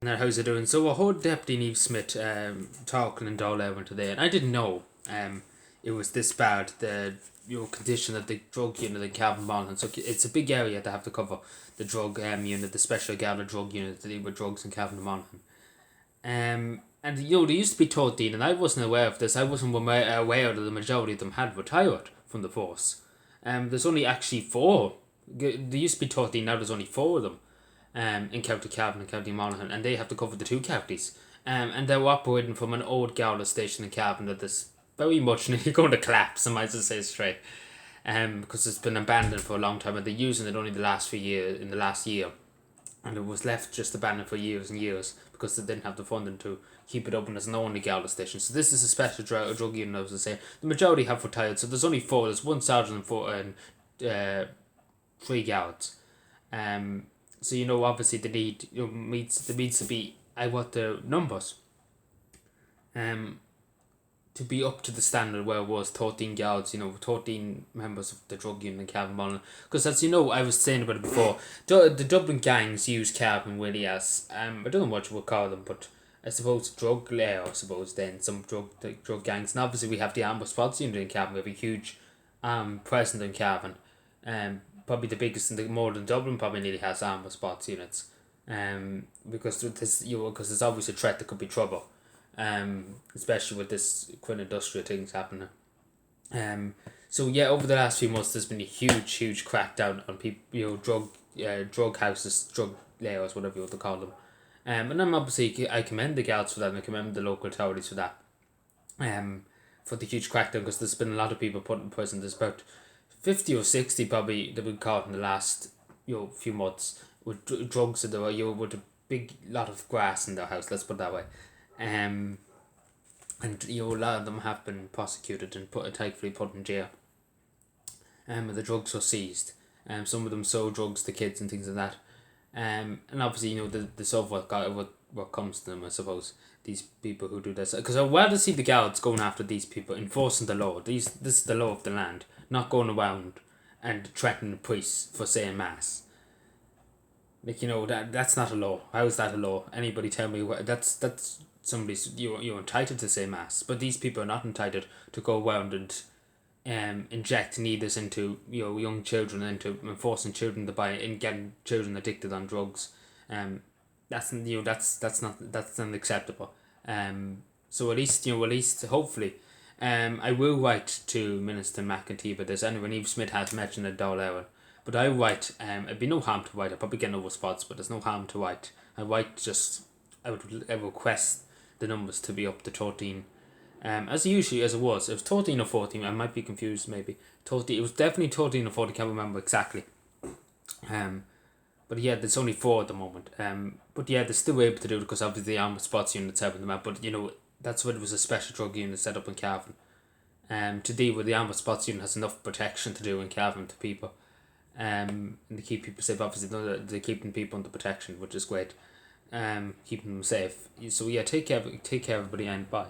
Now, how's it doing? So I heard Deputy Neve Smith talking in Dáil today, and I didn't know it was this bad, the condition of the drug unit in Cavan and Monaghan. So it's a big area to have to cover, the drug unit, the special Gala drug unit to deal with drugs in Cavan and Monaghan. And there used to be 13, and I wasn't aware of this. I wasn't aware that the majority of them had retired from the force. There's only actually four. There used to be 13, now there's only four of them in County Cavan and County Monaghan, and they have to cover the two counties. And they're operating from an old Gala station in Cavan that is very much nearly going to collapse, I might as well say straight. Because it's been abandoned for a long time, and they're using it only the last year, and it was left just abandoned for years and years because they didn't have the funding to keep it open as an only Gala station. So this is a special drug unit, I was saying. The majority have retired, so there's only four. There's one sergeant and four and three guards. So obviously the need needs to be I want the numbers to be up to the standard where it was 13 guards, 13 members of the drug unit in Cavan Monaghan. Because as I was saying about it before, the Dublin gangs use Cavan really as I don't know what you would call them, but I suppose drug layer, I suppose then some drug gangs. And obviously we have the armed response unit in Cavan. We have a huge presence in Cavan. Probably the biggest in the more than Dublin probably nearly has armed response units. Because there's always a threat there could be trouble. Especially with this quite industrial things happening. So yeah, over the last few months there's been a huge crackdown on people, drug houses, drug layers, whatever you want to call them. And I commend the guards for that, and I commend the local authorities for that. For the huge crackdown, because there's been a lot of people put in prison. There's about 50 or 60 probably that have been caught in the last few months with drugs in their with a big lot of grass in their house. Let's put it that way. And a lot of them have been prosecuted and thankfully put in jail. And the drugs were seized. Some of them sold drugs to kids and things like that. And obviously the sort of what comes to them, I suppose, these people who do this, because I'd rather see the guards going after these people, enforcing the law. This is the law of the land, not going around and threatening the priests for saying mass. That's not a law. How is that a law? Anybody tell me what that's somebody's you're entitled to say mass, but these people are not entitled to go around and inject needles into young children, into forcing children to buy and getting children addicted on drugs. That's unacceptable. So at least hopefully, I will write to Minister McEntee about this. Anyway, Eve Smith has mentioned it Dáil, but I write. It'd be no harm to write. I probably get no response, but there's no harm to write. I would request the numbers to be up to 13. As it was. It was 13 or 14. I might be confused. Maybe 13. It was definitely 13 or 14. I can't remember exactly. But yeah, there's only four at the moment. But yeah, they're still able to do it because obviously the armed response unit's helping them out. But that's what it was, a special drug unit set up in Cavan. To deal with the armed response unit has enough protection to do in Cavan to people. And to keep people safe. Obviously, they're keeping people under protection, which is great. Keeping them safe. So yeah, take care everybody, and bye.